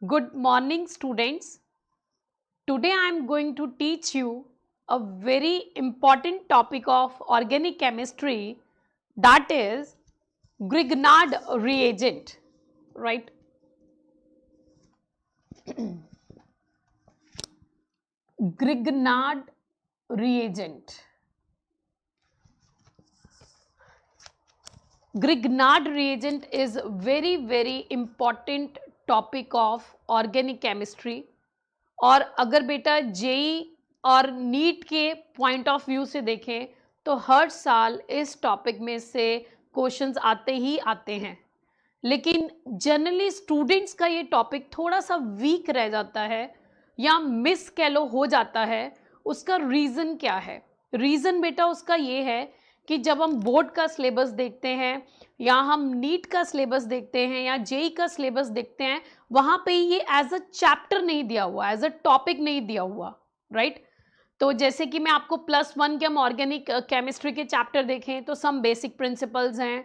Good morning, students. Today I am going to teach you a very important topic of organic chemistry, that is Grignard reagent, right? Grignard reagent. Grignard reagent is very important topic of organic chemistry. और अगर बेटा JEE और NEET के point of view से देखें तो हर साल इस टॉपिक में से क्वेश्चंस आते ही आते हैं, लेकिन जनरली स्टूडेंट्स का ये टॉपिक थोड़ा सा वीक रह जाता है या मिस कह लो हो जाता है। उसका रीज़न क्या है? रीज़न बेटा उसका ये है कि जब हम बोर्ड का सिलेबस देखते हैं या हम नीट का सिलेबस देखते हैं या जेई का सिलेबस देखते हैं, वहाँ पे ये एज अ चैप्टर नहीं दिया हुआ, एज अ टॉपिक नहीं दिया हुआ, राइट? तो जैसे कि मैं आपको +1 के हम ऑर्गेनिक केमिस्ट्री के चैप्टर देखें तो सम बेसिक प्रिंसिपल्स हैं,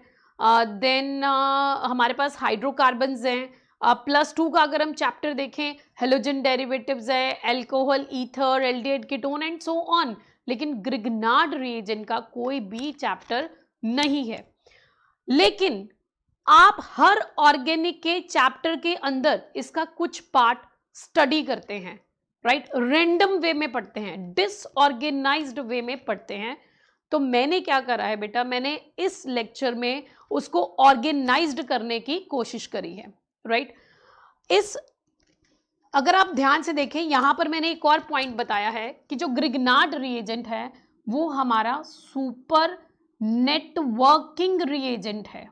देन हमारे पास हाइड्रोकार्बन्स हैं। +2 का अगर हम चैप्टर देखें हेलोजन डेरिवेटिव्स है, alcohol, ether, aldehyde ketone and so on. लेकिन ग्रिग्नार्ड रिएजेंट का कोई भी चैप्टर नहीं है। लेकिन आप हर ऑर्गेनिक के चैप्टर के अंदर इसका कुछ पार्ट स्टडी करते हैं, राइट? रैंडम वे में पढ़ते हैं, डिसऑर्गेनाइज्ड वे में पढ़ते हैं। तो मैंने क्या करा है बेटा, मैंने इस लेक्चर में उसको ऑर्गेनाइज्ड करने की कोशिश करी है, राइट? इस अगर आप ध्यान से देखें यहां पर मैंने एक और पॉइंट बताया है कि जो ग्रिग्नार्ड रिएजेंट है वो हमारा सुपर नेटवर्किंग रिएजेंट है।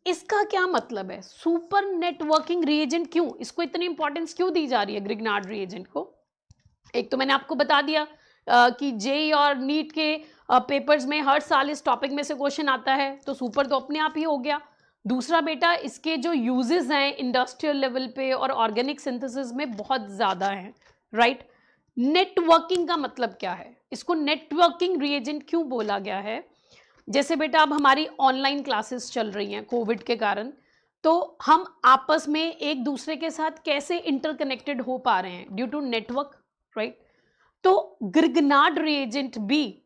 इसका क्या मतलब है? सुपर नेटवर्किंग रिएजेंट क्यों, इसको इतनी इंपॉर्टेंस क्यों दी जा रही है ग्रिग्नार्ड रिएजेंट को? एक तो मैंने आपको बता दिया कि जेई और नीट के पेपर्स में हर साल इस टॉपिक में से क्वेश्चन आता है, तो सुपर तो अपने आप ही हो गया। दूसरा बेटा इसके जो यूजेस हैं इंडस्ट्रियल लेवल पे और ऑर्गेनिक सिंथेसिस में बहुत ज़्यादा हैं, राइट? नेटवर्किंग का मतलब क्या है? इसको नेटवर्किंग रिएजेंट क्यों बोला गया है? जैसे बेटा अब हमारी ऑनलाइन क्लासेस चल रही हैं कोविड के कारण, तो हम आपस में एक दूसरे के साथ कैसे इंटरकनेक्टेड हो पा रहे हैं? Due to network, right? तो ग्रिग्नार्ड रिएजेंट भी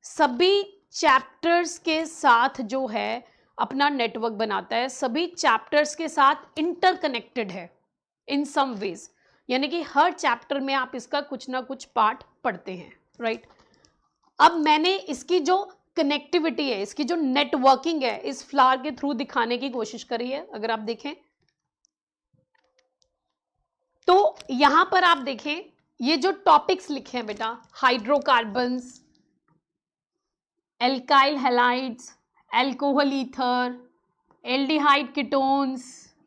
सभी चैप्टर्स के साथ जो है अपना नेटवर्क बनाता है, सभी चैप्टर्स के साथ इंटरकनेक्टेड है इन सम वेज, यानी कि हर चैप्टर में आप इसका कुछ ना कुछ पार्ट पढ़ते हैं, राइट? अब मैंने इसकी जो कनेक्टिविटी है, इसकी जो नेटवर्किंग है, इस फ्लावर के थ्रू दिखाने की कोशिश करी है। अगर आप देखें तो यहां पर आप देखें ये जो टॉपिक्स लिखे हैं बेटा, hydrocarbons, alkyl halides, alcohol ether, aldehyde ketones,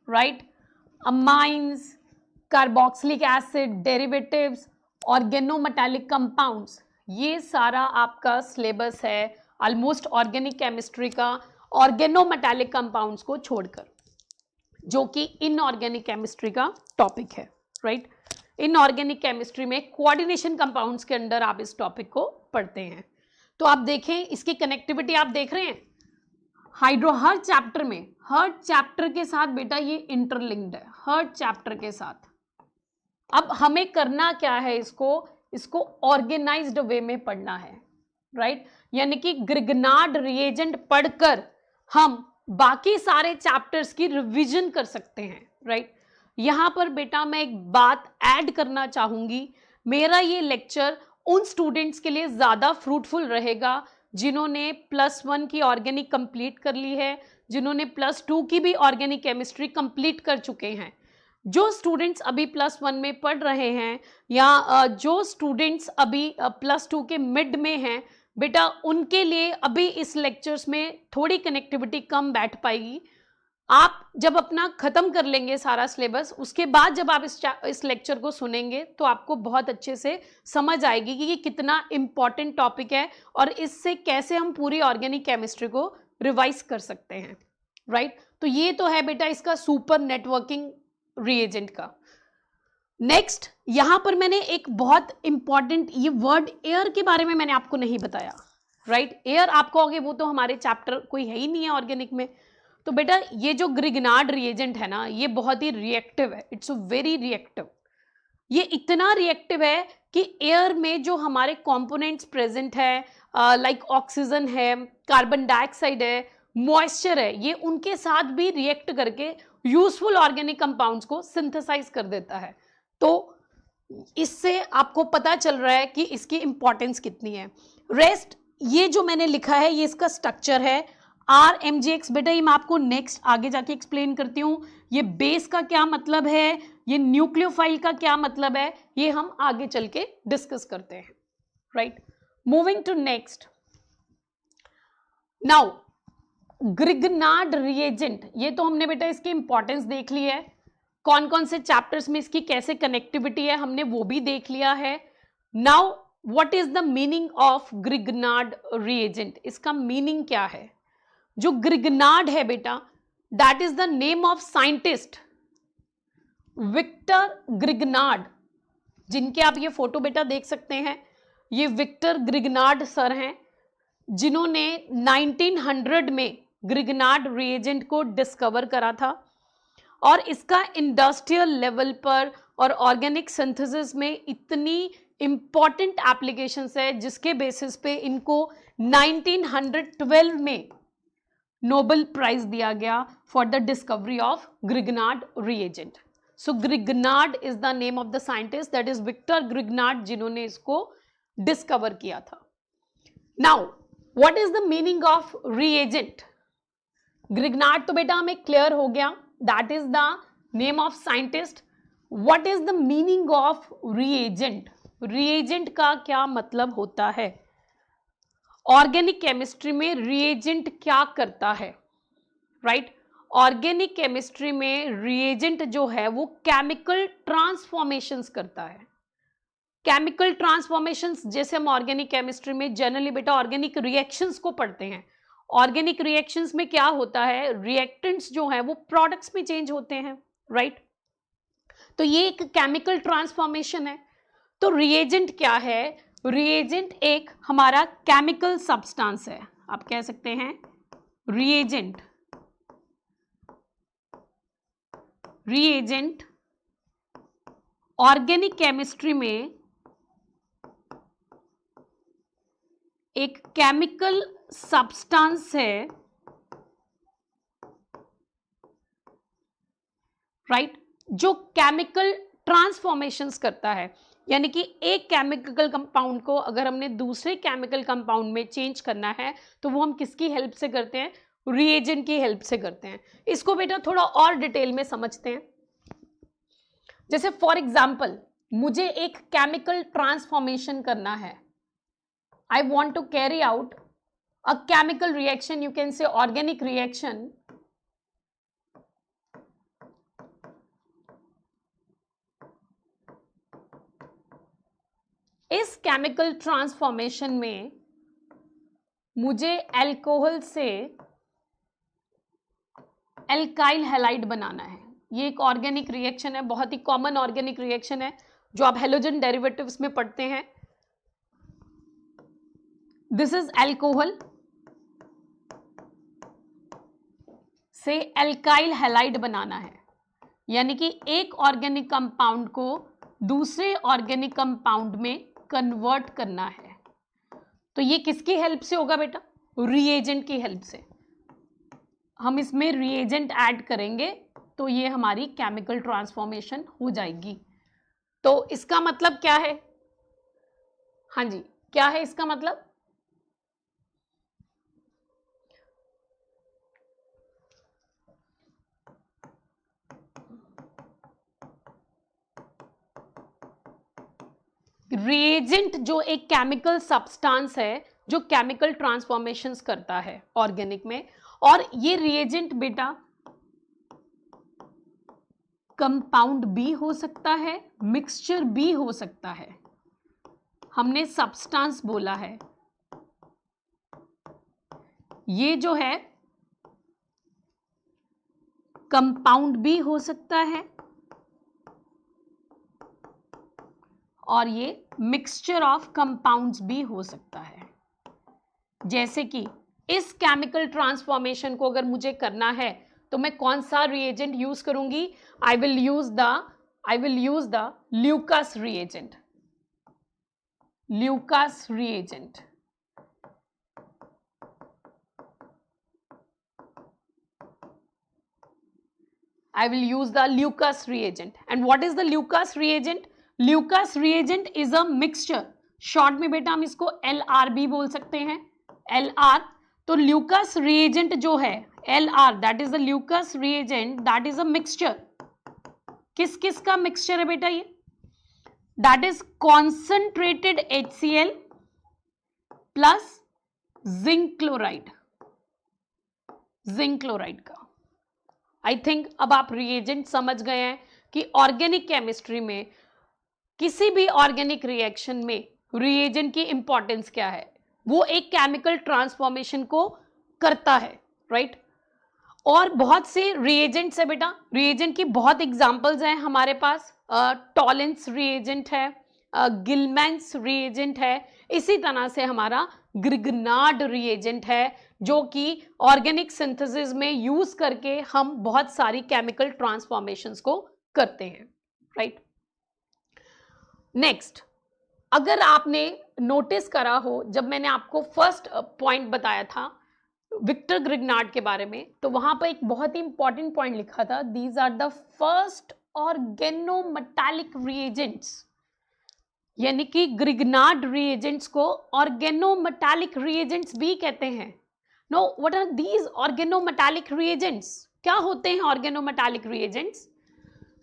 right, amines, carboxylic acid, derivatives, organometallic compounds, ये सारा आपका सिलेबस है ऑलमोस्ट ऑर्गेनिक केमिस्ट्री का ऑर्गेनोमेटालिक कंपाउंड्स को छोड़कर, जो कि इनऑर्गेनिक केमिस्ट्री का टॉपिक है, राइट? इनऑर्गेनिक केमिस्ट्री में कोऑर्डिनेशन कंपाउंड्स के अंडर आप इस टॉपिक को पढ़ते हैं। तो आप देखें इसकी कनेक्टिविटी, आप देख रहे हैं हाइड्रो हर चैप्टर में, हर चैप्टर के साथ बेटा ये इंटरलिंक्ड है, हर चैप्टर के साथ। अब हमें करना क्या है, इसको ऑर्गेनाइज्ड वे में पढ़ना है, राइट? यानी कि ग्रिग्नार्ड रिएजेंट पढ़कर हम बाकी सारे चैप्टर्स की रिवीजन कर सकते हैं, राइट? यहां पर बेटा मैं एक बात ऐड करना चाहूंगी, मेरा ये लेक्चर उन स्टूडेंट्स के लिए ज्यादा फ्रूटफुल रहेगा जिन्होंने +1 की ऑर्गेनिक कंप्लीट कर ली है, जिन्होंने +2 की भी ऑर्गेनिक केमिस्ट्री कंप्लीट कर चुके हैं। जो स्टूडेंट्स अभी +1 में पढ़ रहे हैं या जो स्टूडेंट्स अभी +2 के मिड में हैं, बेटा उनके लिए अभी इस लेक्चर्स में थोड़ी कनेक्टिविटी कम बैठ पाएगी। आप जब अपना खत्म कर लेंगे सारा सिलेबस, उसके बाद जब आप इस लेक्चर को सुनेंगे तो आपको बहुत अच्छे से समझ आएगी कि ये कितना इम्पॉर्टेंट टॉपिक है और इससे कैसे हम पूरी ऑर्गेनिक केमिस्ट्री को रिवाइज कर सकते हैं, राइट? तो ये तो है बेटा इसका सुपर नेटवर्किंग रिएजेंट का। नेक्स्ट यहां पर मैंने एक बहुत इंपॉर्टेंट ये वर्ड एयर के बारे में मैंने आपको नहीं बताया, राइट? एयर आप कहोगे वो तो हमारे चैप्टर कोई है ही नहीं है ऑर्गेनिक में, तो बेटा ये जो ग्रिग्नार्ड रिएजेंट है ना, ये बहुत ही रिएक्टिव है, इट्स वेरी रिएक्टिव। ये इतना रिएक्टिव है कि एयर में जो हमारे कंपोनेंट्स प्रेजेंट है, लाइक ऑक्सीजन है, कार्बन डाइऑक्साइड है, मॉइस्चर है, ये उनके साथ भी रिएक्ट करके यूजफुल ऑर्गेनिक कंपाउंड्स को सिंथेसाइज कर देता है। तो इससे आपको पता चल रहा है कि इसकी इंपॉर्टेंस कितनी है। रेस्ट ये जो मैंने लिखा है ये इसका स्ट्रक्चर है RMGX। बेटा ये मैं आपको नेक्स्ट आगे जाके एक्सप्लेन करती हूँ। ये बेस का क्या मतलब है, ये न्यूक्लियोफाइल का क्या मतलब है, ये हम आगे चल के डिस्कस करते हैं, right. Moving to next, now Grignard reagent, ये तो हमने बेटा इसकी इंपॉर्टेंस देख ली है, कौन कौन से चैप्टर्स में इसकी कैसे कनेक्टिविटी है हमने वो भी देख लिया है। Now what is the meaning of Grignard reagent, इसका मीनिंग क्या है। जो ग्रिग्नार्ड है बेटा, that is the name of scientist Victor Grignard, जिनके आप ये फोटो बेटा देख सकते हैं। ये विक्टर ग्रिग्नार्ड सर हैं, जिन्होंने 1900 में ग्रिग्नार्ड रिएजेंट को डिस्कवर करा था, और इसका इंडस्ट्रियल लेवल पर और ऑर्गेनिक सिंथेसिस में इतनी इंपॉर्टेंट एप्लीकेशंस है जिसके बेसिस पे इनको 1912 में नोबेल प्राइज दिया गया for the discovery of Grignard reagent. So Grignard is the name of the scientist, that is Victor Grignard, जिन्होंने इसको डिस्कवर किया था। Now what is the meaning of reagent. Grignard तो बेटा हमें क्लियर हो गया, that is the name of scientist. What is the meaning of reagent, reagent का क्या मतलब होता है। ऑर्गेनिक केमिस्ट्री में रिएजेंट क्या करता है, राइट। ऑर्गेनिक केमिस्ट्री में रिएजेंट जो है वो केमिकल ट्रांसफॉर्मेशंस करता है। केमिकल ट्रांसफॉर्मेशंस जैसे हम ऑर्गेनिक केमिस्ट्री में जनरली बेटा ऑर्गेनिक रिएक्शंस को पढ़ते हैं। ऑर्गेनिक रिएक्शंस में क्या होता है, रिएक्टेंट्स जो है वो प्रोडक्ट्स में चेंज होते हैं, राइट। तो ये एक केमिकल ट्रांसफॉर्मेशन है। तो रिएजेंट क्या है, रिएजेंट एक हमारा केमिकल सब्सटेंस है, आप कह सकते हैं रिएजेंट। रिएजेंट ऑर्गेनिक केमिस्ट्री में एक केमिकल सब्सटेंस है, राइट, जो केमिकल ट्रांसफॉर्मेशंस करता है। यानी कि एक केमिकल कंपाउंड को अगर हमने दूसरे केमिकल कंपाउंड में चेंज करना है तो वो हम किसकी हेल्प से करते हैं, रिएजेंट की हेल्प से करते हैं। इसको बेटा थोड़ा और डिटेल में समझते हैं। जैसे फॉर एग्जांपल मुझे एक केमिकल ट्रांसफॉर्मेशन करना है, I want to carry out a chemical reaction, you can say organic reaction, इस केमिकल ट्रांसफॉर्मेशन में मुझे अल्कोहल से एल्काइल हैलाइड बनाना है। ये एक ऑर्गेनिक रिएक्शन है, बहुत ही कॉमन ऑर्गेनिक रिएक्शन है जो आप हेलोजन डेरिवेटिव्स में पढ़ते हैं। दिस इज अल्कोहल से एल्काइल हैलाइड बनाना है, यानी कि एक ऑर्गेनिक कंपाउंड को दूसरे ऑर्गेनिक कंपाउंड में कन्वर्ट करना है। तो ये किसकी हेल्प से होगा बेटा, रिएजेंट की हेल्प से। हम इसमें रिएजेंट ऐड करेंगे तो ये हमारी केमिकल ट्रांसफॉर्मेशन हो जाएगी। तो इसका मतलब क्या है, हाँ जी क्या है इसका मतलब, रिएजेंट जो एक केमिकल सब्सटेंस है जो केमिकल ट्रांसफॉर्मेशंस करता है ऑर्गेनिक में, और ये रिएजेंट बेटा कंपाउंड भी हो सकता है, मिक्सचर भी हो सकता है। हमने सब्सटेंस बोला है, ये जो है कंपाउंड भी हो सकता है और ये मिक्सचर ऑफ कंपाउंड्स भी हो सकता है। जैसे कि इस केमिकल ट्रांसफॉर्मेशन को अगर मुझे करना है तो मैं कौन सा रिएजेंट यूज करूंगी? I will use the Lucas reagent. Lucas reagent. I will use the Lucas reagent. And what is the Lucas reagent? Lucas reagent is a mixture. Short में बेटा हम इसको LR भी बोल सकते हैं. LR. तो Lucas reagent जो है LR, that is the Lucas reagent, that is a mixture. किस किस का mixture है बेटा ये? That is concentrated HCl plus zinc chloride. Zinc chloride का. आई थिंक अब आप रिएजेंट समझ गए हैं कि ऑर्गेनिक केमिस्ट्री में किसी भी ऑर्गेनिक रिएक्शन में रिएजेंट की इंपॉर्टेंस क्या है. वो एक केमिकल ट्रांसफॉर्मेशन को करता है, राइट. और बहुत से रिएजेंट्स है बेटा. रिएजेंट की बहुत एग्जांपल्स हैं हमारे पास. टॉलेंस रिएजेंट है, गिलमैन्स रिएजेंट है, इसी तरह से हमारा ग्रिगनार्ड रिएजेंट है जो कि ऑर्गेनिक सिंथेसिस में यूज करके हम बहुत सारी केमिकल ट्रांसफॉर्मेशंस को करते हैं, राइट. नेक्स्ट, अगर आपने नोटिस करा हो जब मैंने आपको फर्स्ट पॉइंट बताया था विक्टर ग्रिगनार्ड के बारे में, तो वहां पर एक बहुत ही इंपॉर्टेंट पॉइंट लिखा था, these are the first organometallic reagents. यानी कि ग्रिगनार्ड रिएजेंट्स को ऑर्गेनोमेटालिक रिएजेंट्स भी कहते हैं. Now, what are these organometallic reagents? क्या होते हैं organometallic reagents?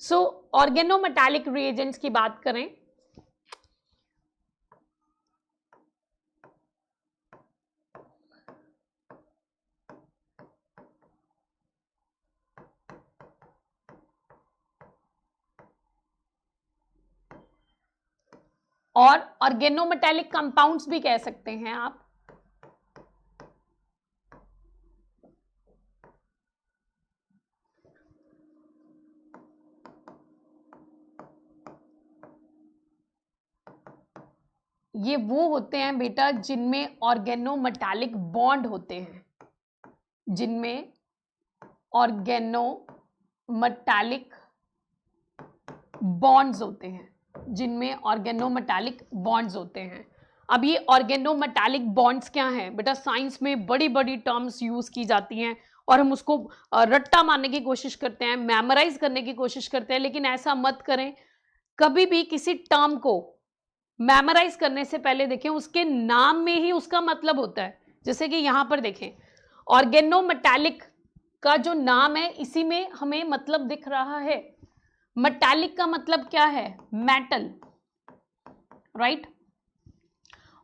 So organometallic reagents की बात करें और ऑर्गेनोमेटालिक कंपाउंड्स भी कह सकते हैं आप. ये वो होते हैं बेटा जिनमें ऑर्गेनोमेटालिक बॉन्ड होते हैं, जिनमें ऑर्गेनोमेटालिक बॉन्ड्स होते हैं, जिनमें ऑर्गेनोमेटालिक बॉन्ड्स होते हैं. अब ये ऑर्गेनोमेटालिक बॉन्ड्स क्या हैं बेटा? साइंस में बड़ी बड़ी टर्म्स यूज की जाती हैं और हम उसको रट्टा मारने की कोशिश करते हैं, मेमोराइज करने की कोशिश करते हैं, लेकिन ऐसा मत करें. कभी भी किसी टर्म को मेमोराइज करने से पहले देखें उसके नाम में ही उसका मतलब होता है. जैसे कि यहां पर देखें, ऑर्गेनोमेटालिक का जो नाम है इसी में हमें मतलब दिख रहा है. मेटालिक का मतलब क्या है? Metal, right.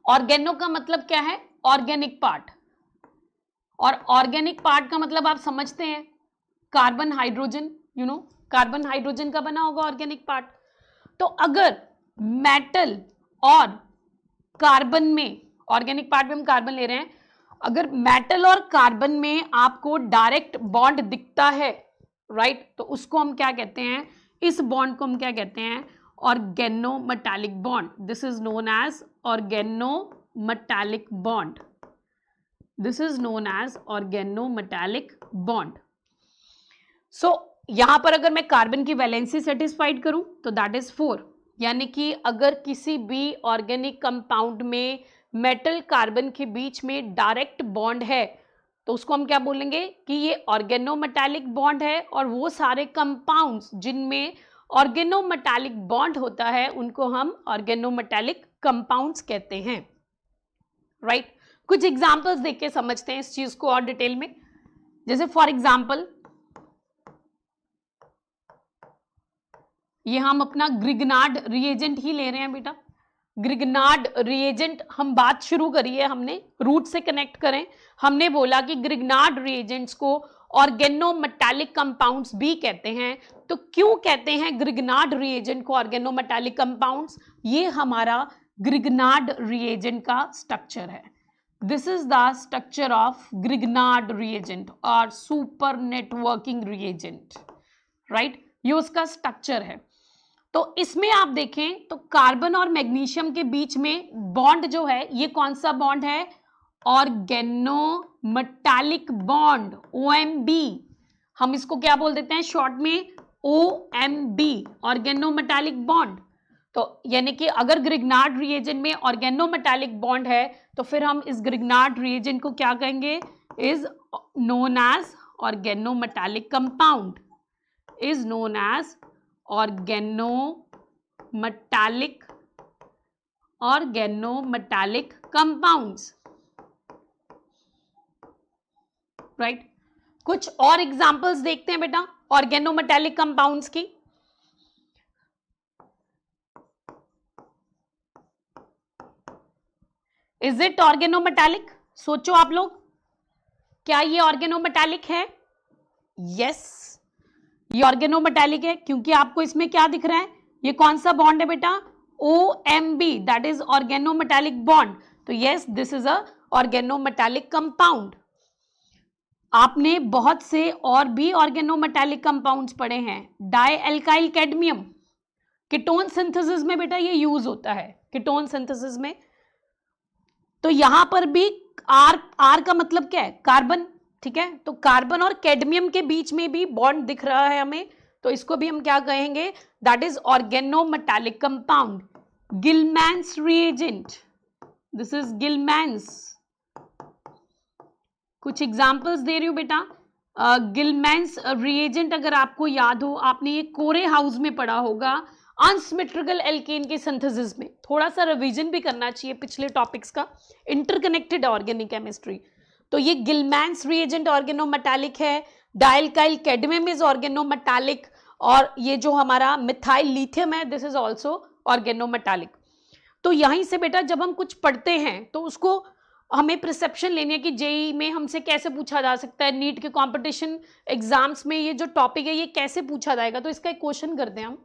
ऑर्गेनो का मतलब क्या है? Organic part. और ऑर्गेनिक पार्ट का मतलब आप समझते हैं, carbon hydrogen. You know, carbon hydrogen का बना होगा ऑर्गेनिक पार्ट. तो अगर मेटल और कार्बन में, ऑर्गेनिक पार्ट में हम कार्बन ले रहे हैं, अगर मेटल और कार्बन में आपको डायरेक्ट बॉन्ड दिखता है, राइट, तो उसको हम क्या कहते हैं? इस बॉन्ड को हम क्या कहते हैं? Organometallic bond. This is known as organometallic bond. This is known as organometallic bond. So यहां पर अगर मैं कार्बन की वैलेंसी सेटिस्फाइड करूं तो दैट इज 4. यानी कि अगर किसी भी ऑर्गेनिक कंपाउंड में मेटल कार्बन के बीच में डायरेक्ट बॉन्ड है तो उसको हम क्या बोलेंगे कि ये ऑर्गेनोमेटालिक बॉन्ड है. और वो सारे कंपाउंड्स जिनमें ऑर्गेनोमेटालिक बॉन्ड होता है उनको हम ऑर्गेनोमेटालिक कंपाउंड्स कहते हैं, राइट. कुछ एग्जांपल्स देख के समझते हैं इस चीज को और डिटेल में. जैसे फॉर एग्जांपल ये हम अपना ग्रिगनार्ड रिएजेंट ही ले रहे हैं बेटा. ग्रिगनार्ड रिएजेंट हम बात शुरू करी है हमने, रूट से कनेक्ट करें. हमने बोला कि ग्रिगनार्ड रिएजेंट्स को ऑर्गेनोमेटालिक कंपाउंड्स भी कहते हैं. तो क्यों कहते हैं ग्रिगनार्ड रिएजेंट को ऑर्गेनोमेटालिक कंपाउंड्स? ये हमारा ग्रिगनार्ड रिएजेंट का स्ट्रक्चर है. This is the structure of Grignard reagent और सुपर नेटवर्किंग रिएजेंट, राइट. ये उसका स्ट्रक्चर है. तो इसमें आप देखें तो कार्बन और मैग्नीशियम के बीच में बॉन्ड जो है ये कौन सा बॉन्ड है? ऑर्गेनोमेटालिक मेटालिक बॉन्ड, OMB, हम इसको क्या बोल देते हैं शॉर्ट में, OMB, ऑर्गेनोमेटालिक बॉन्ड। तो यानी कि अगर ग्रिग्नार्ड रिएजेंट में ऑर्गेनोमेटालिक बॉन्ड है तो फिर हम इस ग्रिग्नार्ड रिएजेंट को क्या कहेंगे, is known as organometallic compound, is known as organometallic compounds, right. कुछ और एग्जांपल्स देखते हैं बेटा ऑर्गेनोमेटालिक कंपाउंड्स की। इज इट ऑर्गेनोमेटालिक, सोचो आप लोग, क्या ये ऑर्गेनोमेटालिक है? यस, ये ऑर्गेनोमेटालिक है, क्योंकि आपको इसमें क्या दिख रहा है, ये कौन सा बॉन्ड है बेटा, OMB, that is organometallic bond. तो yes, this is a organometallic compound. आपने बहुत से और भी ऑर्गेनोमेटालिक कंपाउंड्स पढ़े हैं, di alkyl cadmium, ketone synthesis में बेटा ये यूज होता है, कीटोन सिंथेसिस में। तो यहां पर भी आर का मतलब क्या है, कार्बन, ठीक है। तो कार्बन और कैडमियम के बीच में भी बॉन्ड दिख रहा है हमें, तो इसको भी हम क्या कहेंगे, that is organometallic compound. Gilman's reagent, this is Gilman's. कुछ एग्जांपल्स दे रही हूं बेटा। गिलमैन्स रिएजेंट अगर आपको याद हो, आपने ये कोरे हाउस में पढ़ा होगा, अनसिमेट्रिकल एल्केन के सिंथेसिस में। थोड़ा सा रिवीजन भी करना चाहिए पिछले टॉपिक्स का, इंटरकनेक्टेड ऑर्गेनिक केमिस्ट्री। तो ये गिलमैन्स रिएजेंट ऑर्गेनोमेटालिक है, डाइल्काइल कैडमियम इज ऑर्गेनोमेटालिक, और ये जो हमारा मिथाइल लिथियम है, दिस इज ऑल्सो ऑर्गेनोमेटालिक। तो यहीं से बेटा जब हम कुछ पढ़ते हैं तो उसको हमें प्रिसेप्शन लेनी है कि जेई में हमसे कैसे पूछा जा सकता है, नीट के कॉम्पिटिशन एग्जाम्स में ये जो टॉपिक है ये कैसे पूछा जाएगा। तो इसका एक क्वेश्चन करते हैं हम।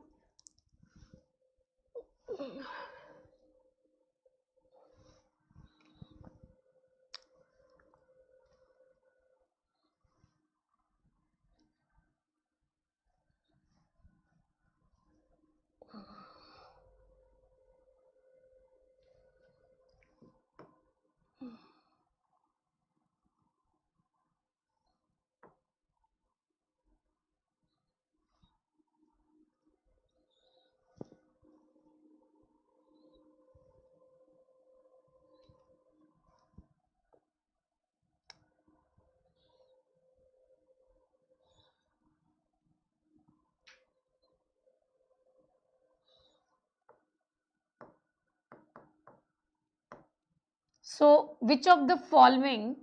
So which of the following,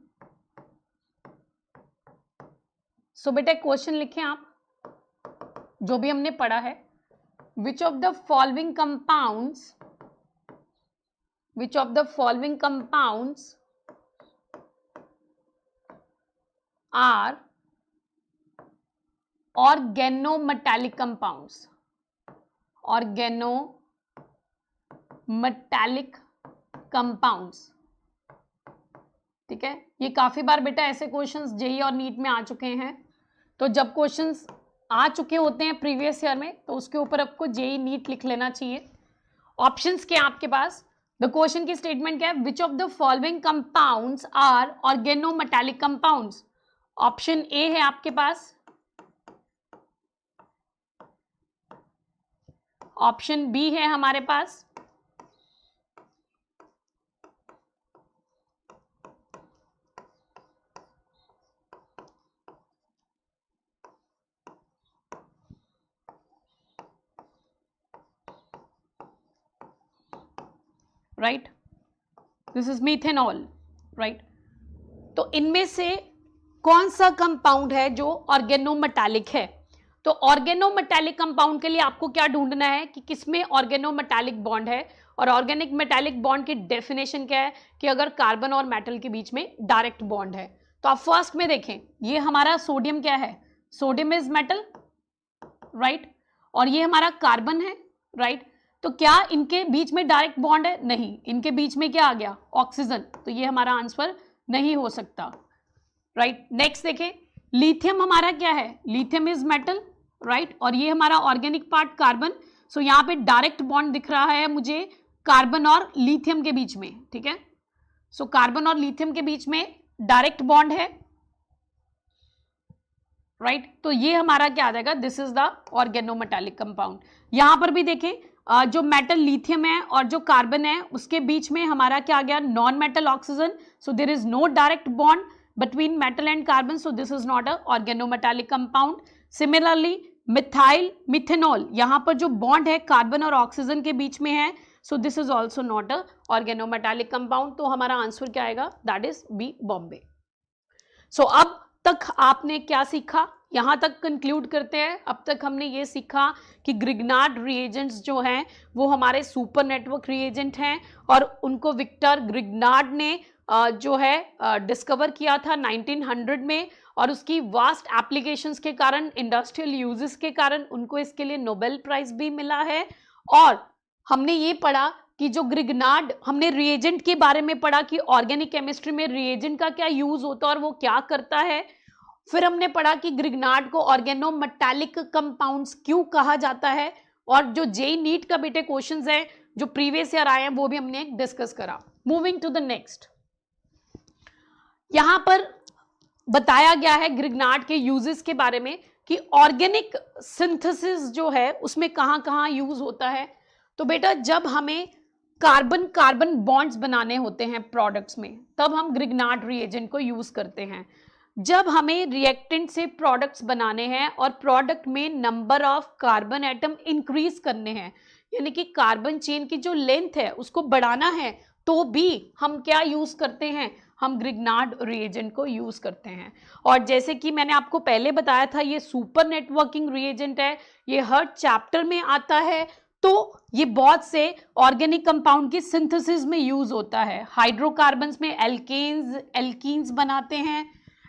so बेटा क्वेश्चन लिखें आप, जो भी हमने पढ़ा है, which of the following compounds are organometallic compounds, organometallic compounds, ठीक है। ये काफी बार बेटा ऐसे क्वेश्चंस जेई और नीट में आ चुके हैं। तो जब क्वेश्चंस आ चुके होते हैं प्रीवियस ईयर में तो उसके ऊपर आपको जेई नीट लिख लेना चाहिए। ऑप्शंस क्या आपके पास, द क्वेश्चन की स्टेटमेंट क्या है, which of the following compounds are organometallic compounds. Option A है आपके पास, ऑप्शन बी है हमारे पास, right, this is methanol, right. तो इनमें से कौन सा कंपाउंड है जो ऑर्गेनोमेटालिक है। तो ऑर्गेनोमेटालिक कंपाउंड के लिए आपको क्या ढूंढना है कि किसमें ऑर्गेनोमेटालिक बॉन्ड है, और ऑर्गेनिक मेटालिक बॉन्ड की डेफिनेशन क्या है कि अगर कार्बन और मेटल के बीच में डायरेक्ट बॉन्ड है। तो आप फर्स्ट में देखें, ये हमारा सोडियम क्या है, सोडियम इज मेटल, राइट, और ये हमारा कार्बन है, राइट। तो क्या इनके बीच में डायरेक्ट बॉन्ड है, नहीं, इनके बीच में क्या आ गया, ऑक्सीजन। तो ये हमारा आंसर नहीं हो सकता, राइट। नेक्स्ट देखें, लिथियम हमारा क्या है, लिथियम इज मेटल, राइट, और ये हमारा ऑर्गेनिक पार्ट कार्बन। सो यहाँ पे डायरेक्ट बॉन्ड दिख रहा है मुझे कार्बन और लिथियम के बीच में, ठीक है। सो कार्बन और लिथियम के बीच में डायरेक्ट बॉन्ड है, राइट तो ये हमारा क्या आ जाएगा, this is the organometallic compound. यहां पर भी देखें जो मेटल लिथियम है और जो कार्बन है उसके बीच में हमारा क्या आ गया, non metal oxygen, so there is no direct bond between metal and carbon, so this is not a organometallic compound. Similarly methyl methanol, यहां पर जो बॉन्ड है कार्बन और ऑक्सीजन के बीच में है, so this is also not a organometallic compound. तो हमारा आंसर क्या आएगा, that is B, Bombay. so अब तक आपने क्या सीखा, यहां तक कंक्लूड करते हैं। अब तक हमने ये सीखा कि ग्रिग्नार्ड रिएजेंट्स जो हैं वो हमारे सुपर नेटवर्क रिएजेंट हैं और उनको विक्टर ग्रिग्नार्ड ने जो है डिस्कवर किया था 1900 में, और उसकी वास्ट एप्लीकेशंस के कारण, इंडस्ट्रियल यूजेस के कारण उनको इसके लिए नोबेल प्राइज भी मिला है। और हमने ये पढ़ा कि जो ग्रिग्नार्ड, हमने रिएजेंट के बारे में पढ़ा कि ऑर्गेनिक केमिस्ट्री में रिएजेंट का क्या यूज होता है और वो क्या करता है। फिर हमने पढ़ा कि ग्रिग्नार्ड को ऑर्गेनोमेटालिक कंपाउंड्स क्यों कहा जाता है, और जो जेई नीट का बेटे क्वेश्चंस हैं जो प्रीवियस ईयर आए हैं वो भी हमने डिस्कस करा। मूविंग टू द नेक्स्ट, यहां पर बताया गया है ग्रिग्नार्ड के यूजेस के बारे में कि ऑर्गेनिक सिंथेसिस जो है उसमें कहां कहां यूज होता है। तो बेटा जब हमें कार्बन कार्बन बॉन्ड्स बनाने होते हैं प्रोडक्ट्स में, तब हम ग्रिग्नार्ड रिएजेंट को यूज करते हैं। जब हमें रिएक्टेंट से प्रोडक्ट्स बनाने हैं और प्रोडक्ट में number of carbon atom increase करने हैं, यानी कि कार्बन चेन की जो लेंथ है उसको बढ़ाना है, तो भी हम क्या यूज करते हैं, हम ग्रिग्नार्ड रिएजेंट को यूज करते हैं। और जैसे कि मैंने आपको पहले बताया था, ये सुपर नेटवर्किंग रिएजेंट है, ये हर चैप्टर में आता है, तो ये बहुत से ऑर्गेनिक कंपाउंड की सिंथेसिस में यूज होता है। हाइड्रोकार्बन्स में एल्कीन्स बनाते हैं,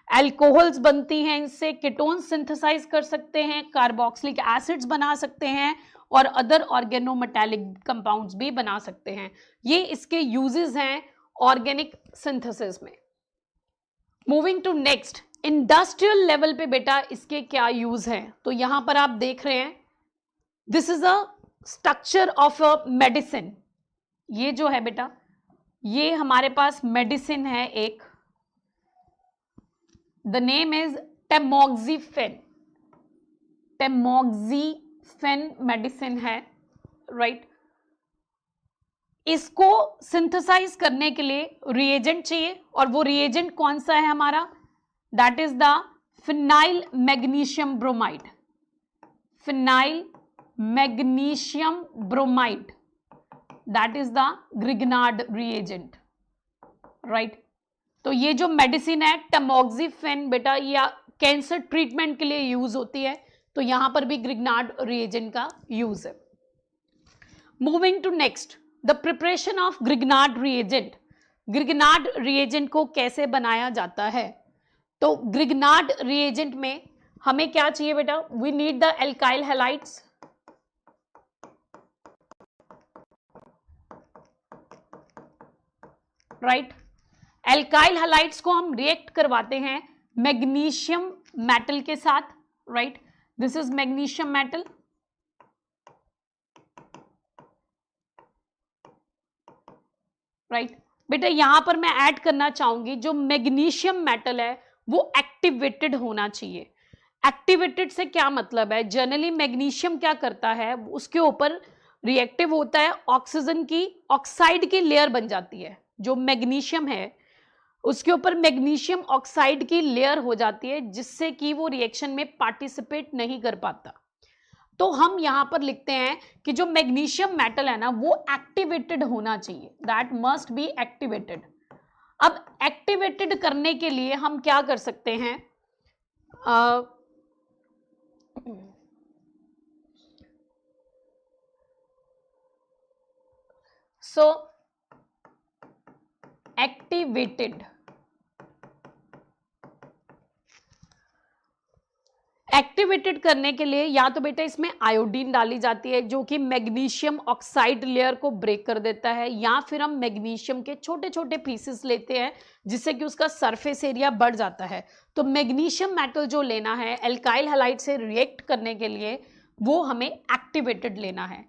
एल्कोहल्स बनती हैं, इनसे कीटोन्स सिंथेसाइज कर सकते हैं, कार्बोक्सिलिक एसिड्स बना सकते हैं और अदर ऑर्गेनोमेटालिक कंपाउंड्स भी बना सकते हैं। ये इसके यूजेस हैं ऑर्गेनिक सिंथेसिस में। Moving to next, industrial level पे बेटा इसके क्या यूज है, तो यहां पर आप देख रहे हैं this is a structure of a medicine. ये जो है बेटा, ये हमारे पास मेडिसिन है एक, द नेम इज टेमोक्सिफेन। टेमोक्सिफेन मेडिसिन है, राइट। इसको सिंथेसाइज करने के लिए रिएजेंट चाहिए, और वो रिएजेंट कौन सा है हमारा, that is the phenyl magnesium bromide. Phenyl magnesium bromide, that is the Grignard reagent, right. तो ये जो मेडिसिन है टेमोक्सिफेन बेटा, या कैंसर ट्रीटमेंट के लिए यूज होती है, तो यहां पर भी ग्रिग्नार्ड रिएजेंट का यूज है। Moving to next, the preparation of Grignard reagent. Grignard reagent को कैसे बनाया जाता है, तो ग्रिग्नार्ड रिएजेंट में हमें क्या चाहिए बेटा, we need the alkyl halides, right. Alkyl halides को हम रिएक्ट करवाते हैं मैग्नीशियम मेटल के साथ, right. This is magnesium metal, right. बेटा यहां पर मैं ऐड करना चाहूंगी, जो मैग्नीशियम मेटल है वो एक्टिवेटेड होना चाहिए। एक्टिवेटेड से क्या मतलब है, जनरली मैग्नीशियम क्या करता है, उसके ऊपर रिएक्टिव होता है, ऑक्सीजन की ऑक्साइड की लेयर बन जाती है। जो मैग्नीशियम है उसके ऊपर मैग्नीशियम ऑक्साइड की लेयर हो जाती है, जिससे कि वो रिएक्शन में पार्टिसिपेट नहीं कर पाता। तो हम यहां पर लिखते हैं कि जो मैग्नीशियम मेटल है ना वो एक्टिवेटेड होना चाहिए, दैट मस्ट बी एक्टिवेटेड। अब एक्टिवेटेड करने के लिए हम क्या कर सकते हैं, सो एक्टिवेटेड, एक्टिवेटेड करने के लिए या तो बेटा इसमें आयोडीन डाली जाती है जो कि मैग्नीशियम ऑक्साइड लेयर को ब्रेक कर देता है, या फिर हम मैग्नीशियम के छोटे छोटे पीसेस लेते हैं जिससे कि उसका सरफेस एरिया बढ़ जाता है। तो मैग्नीशियम मेटल जो लेना है एल्काइल हैलाइड से रिएक्ट करने के लिए, वो हमें एक्टिवेटेड लेना है।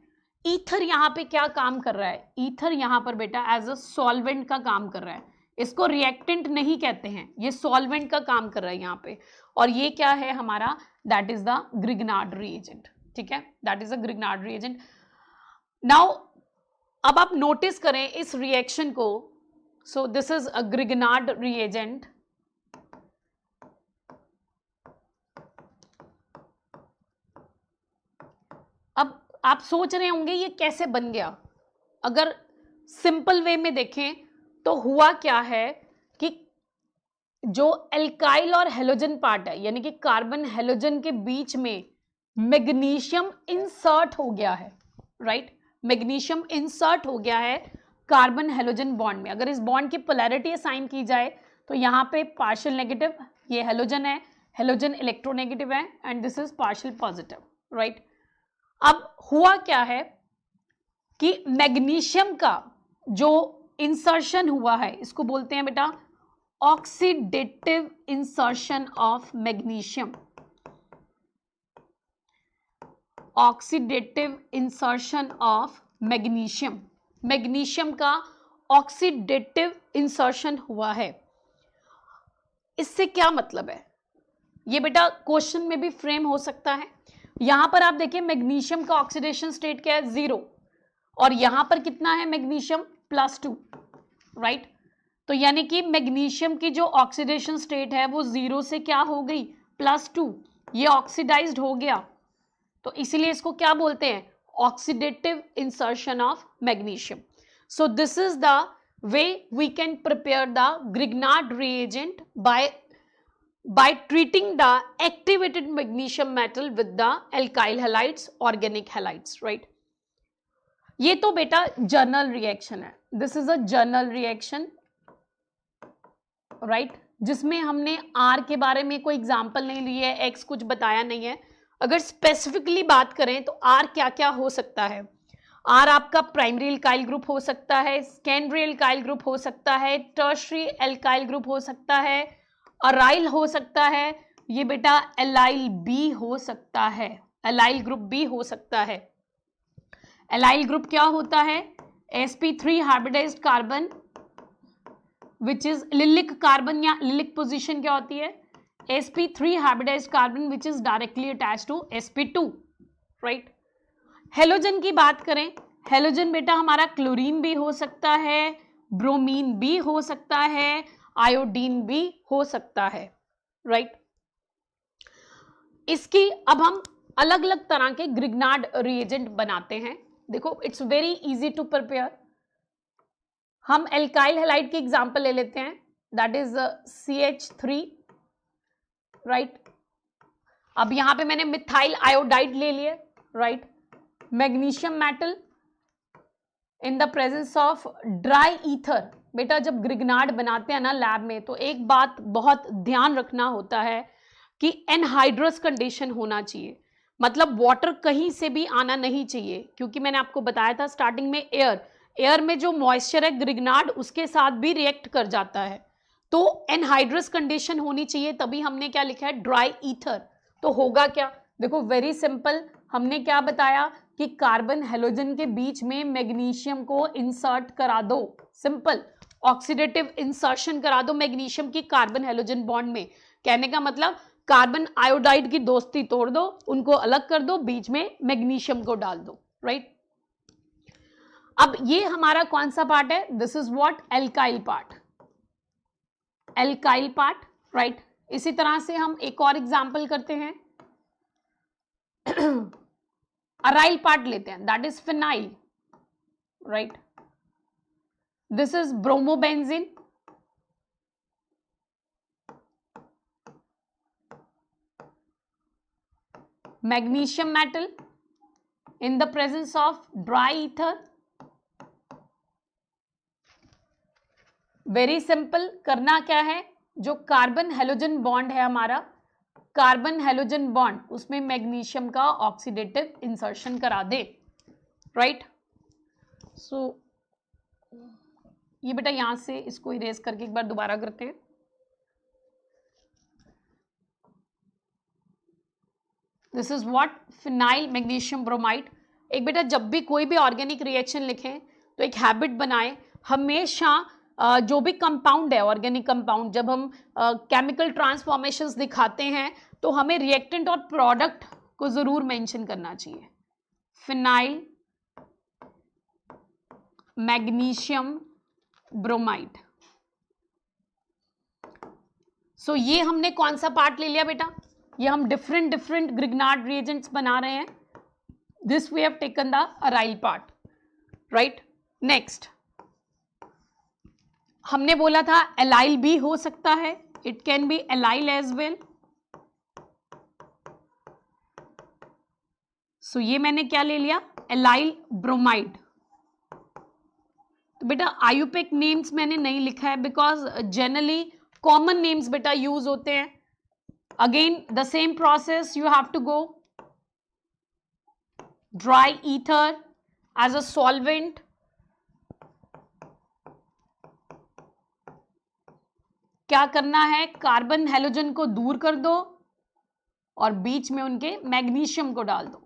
ईथर यहाँ पे क्या काम कर रहा है, ईथर यहाँ पर बेटा एज अ सॉल्वेंट का काम कर रहा है। इसको रिएक्टेंट नहीं कहते हैं, ये सॉल्वेंट का काम कर रहा है यहाँ पे। और ये क्या है हमारा, that is the Grignard reagent, ठीक है, that is a Grignard reagent. Now अब आप नोटिस करें इस रिएक्शन को, सो this is a Grignard reagent. अब आप सोच रहे होंगे ये कैसे बन गया। अगर सिंपल वे में देखें तो हुआ क्या है कि जो एल्काइल और हेलोजन पार्ट है, यानी कि कार्बन हेलोजन के बीच में मैग्नीशियम इंसर्ट हो गया है, राइट, मैग्नीशियम इंसर्ट हो गया है कार्बन हेलोजन बॉन्ड में। अगर इस बॉन्ड की पोलैरिटी असाइन की जाए तो यहाँ पे पार्शियल नेगेटिव, ये हेलोजन है, हेलोजन इलेक्ट्रोनेगेटिव है, and this is partial positive, right. अब हुआ क्या है कि मैग्नीशियम का जो इंसर्शन हुआ है, इसको बोलते हैं बेटा oxidative insertion of magnesium, oxidative insertion of magnesium, magnesium का ऑक्सीडेटिव इंसर्शन हुआ है। इससे क्या मतलब है, ये बेटा क्वेश्चन में भी फ्रेम हो सकता है। यहां पर आप देखिए मैग्नीशियम का ऑक्सीडेशन स्टेट क्या है, 0, और यहां पर कितना है मैग्नीशियम, +2, राइट। तो यानी कि मैग्नीशियम की जो ऑक्सीडेशन स्टेट है वो 0 से क्या हो गई, +2, ये ऑक्सीडाइज्ड हो गया। तो इसीलिए इसको क्या बोलते हैं, oxidative insertion of magnesium. So this is the way we can prepare the Grignard reagent by treating the activated magnesium metal with the alkyl halides, organic halides, right। ये तो बेटा जर्नल रिएक्शन है, this is a journal reaction, right, जिसमें हमने R के बारे में कोई एग्जाम्पल नहीं ली है, X कुछ बताया नहीं है। अगर स्पेसिफिकली बात करें तो R क्या क्या हो सकता है, R आपका प्राइमरी एल्काइल ग्रुप हो सकता है, सेकेंडरी एल्काइल ग्रुप हो सकता है, टर्शियरी एल्काइल ग्रुप हो सकता है, अराइल हो सकता है, ये बेटा एलाइल बी हो सकता है, एलाइल ग्रुप बी हो सकता है। एलाइल ग्रुप क्या होता है, sp3 hybridized carbon which is allylic carbon, या लिलिक पोजीशन क्या होती है, sp3 hybridized carbon which is directly attached to sp2, right. Halogen की बात करें, हेलोजन बेटा हमारा क्लोरीन भी हो सकता है, ब्रोमीन भी हो सकता है, आयोडीन भी हो सकता है, राइट। इसकी अब हम अलग अलग तरह के ग्रिग्नार्ड रिएजेंट बनाते हैं। देखो it's very easy to prepare. हम एल्काइल हैलाइड की एग्जांपल ले लेते हैं, दैट इज CH3, राइट। अब यहां पे मैंने मिथाइल आयोडाइड ले लिए, right. Magnesium metal in the presence of dry ether. बेटा जब ग्रिग्नार्ड बनाते हैं ना लैब में, तो एक बात बहुत ध्यान रखना होता है कि एनहाइड्रस कंडीशन होना चाहिए, मतलब वाटर कहीं से भी आना नहीं चाहिए, क्योंकि मैंने आपको बताया था स्टार्टिंग में एयर में जो मॉइस्चर है ग्रिग्नार्ड उसके साथ भी रिएक्ट कर जाता है, तो एनहाइड्रस कंडीशन होनी चाहिए। तभी हमने क्या लिखा है, ड्राई ईथर। तो होगा क्या, देखो वेरी सिंपल, हमने क्या बताया कि कार्बन हेलोजन के बीच में मैग्नीशियम को इंसर्ट करा दो, सिंपल ऑक्सीडेटिव इंसर्शन करा दो मैग्नीशियम की कार्बन हेलोजन बॉन्ड में। कहने का मतलब कार्बन आयोडाइड की दोस्ती तोड़ दो, उनको अलग कर दो, बीच में मैग्नीशियम को डाल दो, राइट। अब ये हमारा कौन सा पार्ट है, this is what, alkyl part, alkyl part, right. इसी तरह से हम एक और एग्जांपल करते हैं, अराइल पार्ट लेते हैं, that is phenyl, right. This is bromobenzene, magnesium metal in the presence of dry ether। Very simple, करना क्या है, जो कार्बन हेलोजन बॉन्ड है हमारा, कार्बन हेलोजन बॉन्ड, उसमें मैग्नीशियम का ऑक्सीडेटिव इंसर्शन करा दे, राइट। सो ये बेटा यहां से इसको इरेज करके एक बार दोबारा करते हैं। This is what, phenyl magnesium bromide. एक बेटा जब भी कोई भी ऑर्गेनिक रिएक्शन लिखें तो एक हैबिट बनाएं, हमेशा जो भी कंपाउंड है, ऑर्गेनिक कंपाउंड, जब हम केमिकल ट्रांसफॉर्मेशंस दिखाते हैं तो हमें रिएक्टेंट और प्रोडक्ट को जरूर मेंशन करना चाहिए। Phenyl magnesium bromide. सो ये हमने कौन सा पार्ट ले लिया बेटा? ये हम डिफरेंट डिफरेंट ग्रिग्नार्ड रिएजेंट्स बना रहे हैं। This we have taken the aryl part, right. Next हमने बोला था एलाइल भी हो सकता है, it can be allyl as well. So ये मैंने क्या ले लिया? Allyl bromide. तो बेटा आयुपेक नेम्स मैंने नहीं लिखा है बिकॉज जनरली कॉमन नेम्स बेटा यूज होते हैं। Again the same process, you have to go dry ether as a solvent, क्या करना है? कार्बन हेलोजन को दूर कर दो और बीच में उनके मैग्नीशियम को डाल दो।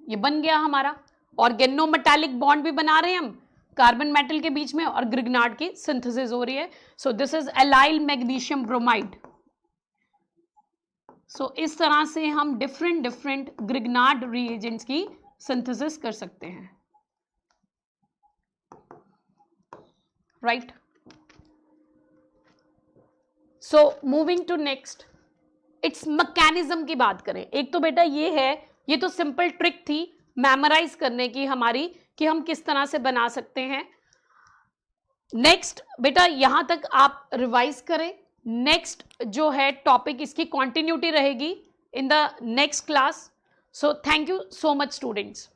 ये बन गया हमारा ऑर्गेनोमेटालिक बॉन्ड भी बना रहे हैं हम कार्बन मेटल के बीच में और ग्रिग्नार्ड की सिंथेसिस हो रही है। So this is allyl magnesium bromide. So इस तरह से हम डिफरेंट डिफरेंट ग्रिग्नार्ड रिएजेंट्स की सिंथेसिस कर सकते हैं, right. So moving to next, it's mechanism की बात करें। एक तो बेटा ये है, ये तो सिंपल ट्रिक थी मेमोराइज करने की हमारी कि हम किस तरह से बना सकते हैं। नेक्स्ट बेटा यहां तक आप रिवाइज करें। नेक्स्ट जो है टॉपिक, इसकी कंटिन्यूटी रहेगी in the next class. So thank you so much students.